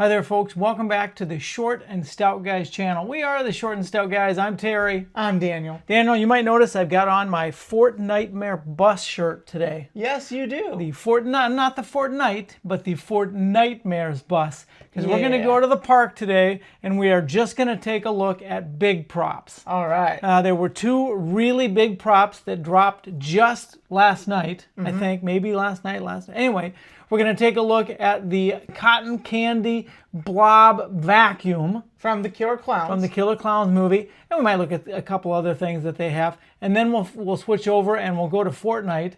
Hi there, folks. Welcome back to the Short and Stout Guys channel. We are the Short and Stout Guys. I'm Terry. I'm Daniel. Daniel, you might notice I've got on my Fortnitemares Bus shirt today. Yes, you do. The not the Fortnite, but the Fortnitemares Bus. Because we're going to go to the park today, and we are just going to take a look at big props. All right. There were two really big props that dropped just last night. I think, maybe last night. Anyway, we're going to take a look at the cotton candy blob vacuum. From the Killer Klowns. From the Killer Klowns movie. And we might look at a couple other things that they have. And then we'll switch over and we'll go to Fortnite.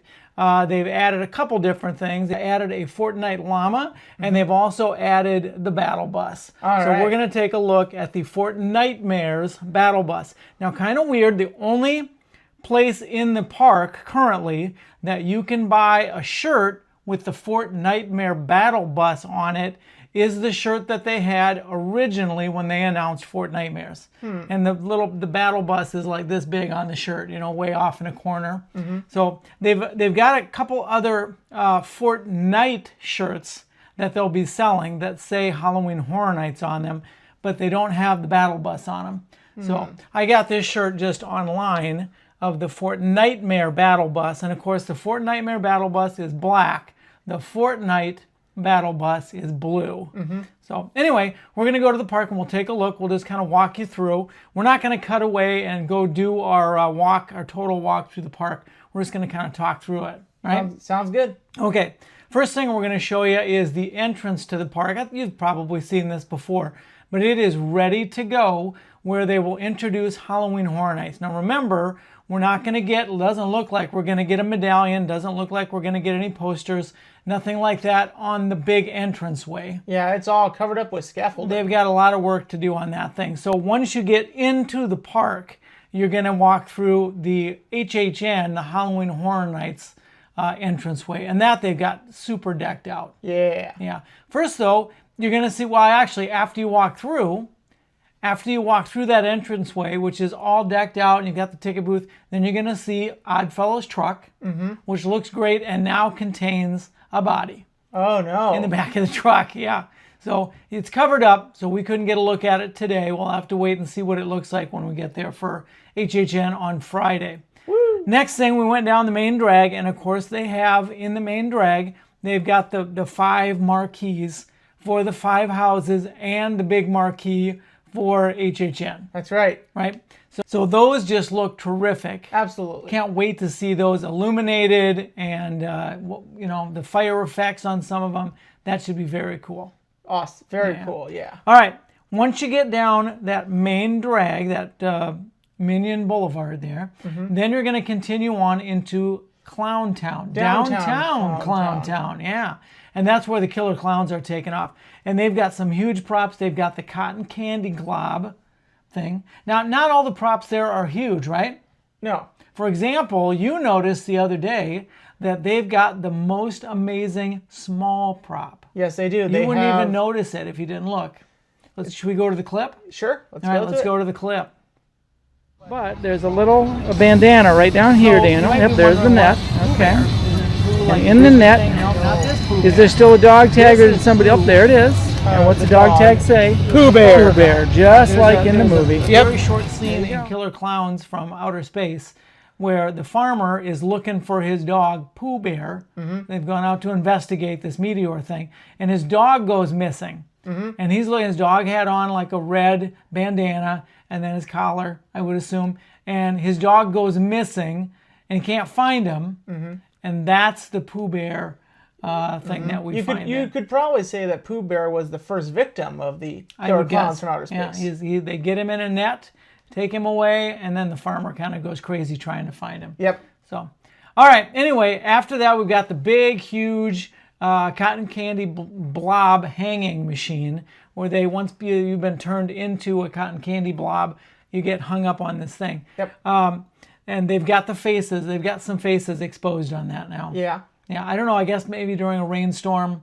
They've added a couple different things. They added a Fortnite llama, and they've also added the Battle Bus. So we're going to take a look at the Fortnitemares Battle Bus. Now, kind of weird, the only place in the park currently that you can buy a shirt with the Fortnitemare Battle Bus on it is the shirt that they had originally when they announced Fortnitemares. And the Battle Bus is like this big on the shirt, you know, way off in a corner. So they've got a couple other Fortnite shirts that they'll be selling that say Halloween Horror Nights on them, but they don't have the Battle Bus on them. So I got this shirt just online of the Fortnitemare Battle Bus, and of course the Fortnitemare Battle Bus is black. The Fortnite Battle Bus is blue. So anyway, we're going to go to the park and we'll take a look. We'll just kind of walk you through. We're not going to cut away and go do our our total walk through the park. We're just going to kind of talk through it. Right? Sounds good. Okay. First thing we're going to show you is the entrance to the park. You've probably seen this before, but it is ready to go where they will introduce Halloween Horror Nights. Now remember, we're not going to get, doesn't look like we're going to get a medallion, doesn't look like we're going to get any posters, nothing like that on the big entranceway. Yeah, it's all covered up with scaffolding. They've got a lot of work to do on that thing. So once you get into the park, you're going to walk through the HHN, the Halloween Horror Nights entranceway, and that they've got super decked out. Yeah. First though, you're going to see, well actually after you walk through that entranceway, which is all decked out and you've got the ticket booth, then you're going to see Oddfellow's truck, which looks great and now contains a body. Oh, no. In the back of the truck, yeah. So it's covered up, so we couldn't get a look at it today. We'll have to wait and see what it looks like when we get there for HHN on Friday. Woo. Next thing, we went down the main drag, and of course they have in the main drag, they've got the 5 marquees for the 5 houses and the big marquee for HHN. That's right. Right? So those just look terrific. Absolutely. Can't wait to see those illuminated and, you know, the fire effects on some of them. That should be very cool. Awesome. Very cool, yeah. All right. Once you get down that main drag, that Minion Boulevard there, then you're going to continue on into Clown Town. Downtown Clown Town, yeah. And that's where the Killer Klowns are taking off. And they've got some huge props. They've got the cotton candy glob thing. Now, not all the props there are huge, right? No. For example, you noticed the other day that they've got the most amazing small prop. Yes, they do. You wouldn't even notice it if you didn't look. Should we go to the clip? Sure. Let's go to the clip. But there's a little bandana right down here, Daniel. Yep, there's the net. Okay. And in the net, is there still a dog tag or did somebody, oh, there it is. And what's the dog tag say? Pooh Bear. Pooh Bear, just like in the movie. Very short scene in Killer Klowns from Outer Space where the farmer is looking for his dog, Pooh Bear. They've gone out to investigate this meteor thing, and his dog goes missing. And he's looking, his dog had on like a red bandana and then his collar, I would assume, and his dog goes missing and can't find him. And that's the Pooh Bear thing that we find. You could probably say that Pooh Bear was the first victim of the Killer Klowns from Outer Space. Yeah, they get him in a net, take him away, and then the farmer kind of goes crazy trying to find him. Yep. So, all right. Anyway, after that, we've got the big, huge cotton candy blob hanging machine where once you've been turned into a cotton candy blob, you get hung up on this thing. Yep. And they've got the faces. They've got some faces exposed on that now. Yeah. Yeah, I don't know. I guess maybe during a rainstorm,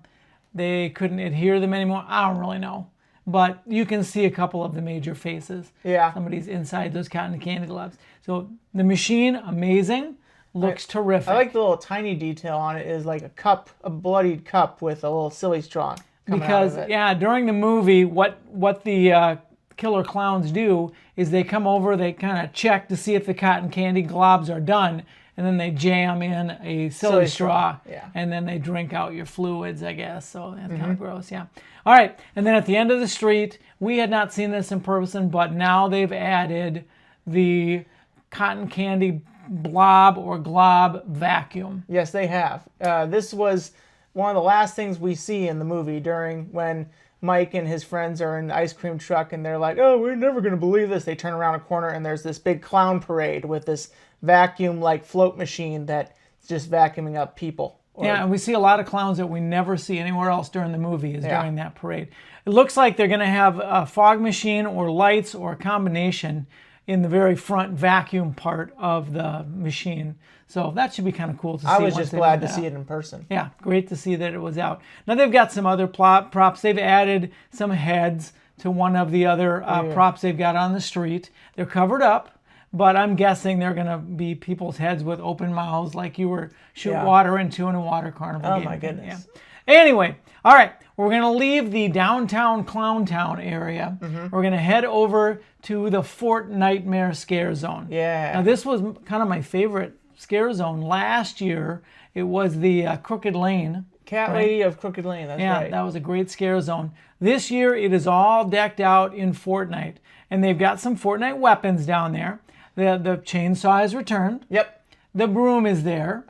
they couldn't adhere them anymore. I don't really know. But you can see a couple of the major faces. Yeah. Somebody's inside those cotton candy globs. So the machine, amazing. Looks terrific. I like the little tiny detail on it is like a cup, a bloodied cup with a little silly straw. coming out of it. Yeah, during the movie, what the killer clowns do is they come over, they kind of check to see if the cotton candy globs are done, and then they jam in a silly straw, and then they drink out your fluids, I guess. So that's kind of gross, yeah. All right, and then at the end of the street, we had not seen this in person, but now they've added the cotton candy blob or glob vacuum. Yes, they have. This was one of the last things we see in the movie during when Mike and his friends are in the ice cream truck and they're like, oh, we're never going to believe this. They turn around a corner and there's this big clown parade with this vacuum-like float machine that's just vacuuming up people. Yeah, and we see a lot of clowns that we never see anywhere else during the movie is during that parade. It looks like they're going to have a fog machine or lights or a combination in the very front vacuum part of the machine. So that should be kind of cool to see. I was just glad to see it in person. Yeah, great to see that it was out. Now they've got some other props. They've added some heads to one of the other props they've got on the street. They're covered up, but I'm guessing they're going to be people's heads with open mouths like you were shooting water into in a water carnival game. Oh my goodness. Yeah. Anyway, all right, we're going to leave the downtown Clown Town area. We're going to head over to the Fortnitemares Scare Zone. Yeah. Now this was kind of my favorite scare zone last year. It was the Crooked Lane. Cat Lady of Crooked Lane, that's right. Yeah, that was a great scare zone. This year it is all decked out in Fortnite. And they've got some Fortnite weapons down there. The chainsaw is returned. Yep. The broom is there.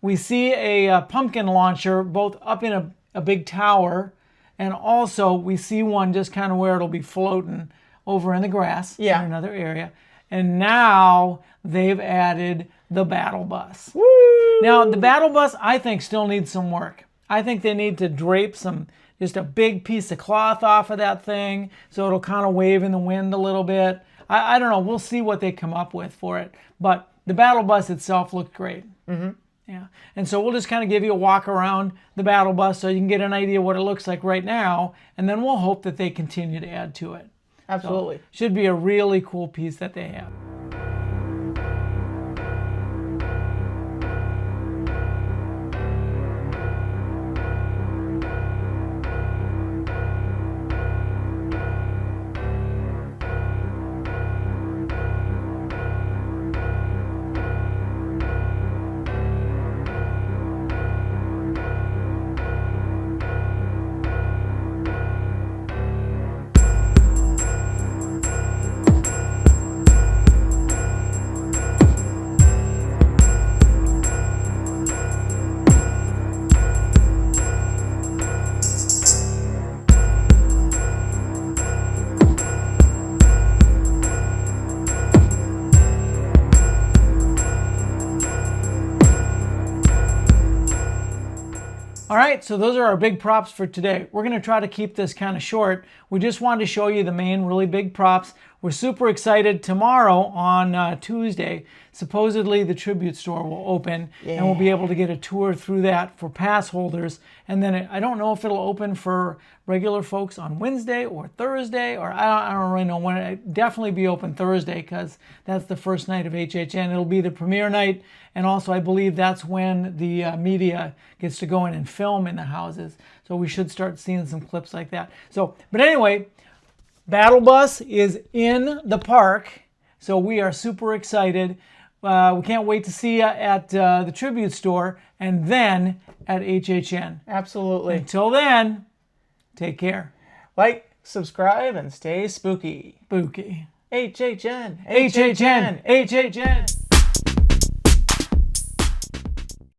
We see a pumpkin launcher both up in a big tower, and also we see one just kind of where it'll be floating over in the grass in another area. And now they've added the Battle Bus. Woo! Now, the Battle Bus, I think, still needs some work. I think they need to drape just a big piece of cloth off of that thing so it'll kind of wave in the wind a little bit. I don't know. We'll see what they come up with for it. But the Battle Bus itself looked great. Yeah. And so we'll just kind of give you a walk around the Battle Bus so you can get an idea what it looks like right now. And then we'll hope that they continue to add to it. Absolutely. So, should be a really cool piece that they have. All right, so those are our big props for today. We're going to try to keep this kind of short. We just wanted to show you the main really big props. We're super excited. Tomorrow on Tuesday, supposedly the tribute store will open, and we'll be able to get a tour through that for pass holders. And then I don't know if it'll open for regular folks on Wednesday or Thursday, or I don't really know when. It'll definitely be open Thursday because that's the first night of HHN. It'll be the premiere night, and also I believe that's when the media gets to go in and film in the houses. So we should start seeing some clips like that. So, but anyway, Battle Bus is in the park, so we are super excited. We can't wait to see you at the tribute store and then at HHN. Absolutely. Until then, take care. Like, subscribe, and stay spooky. Spooky. HHN. HHN. HHN.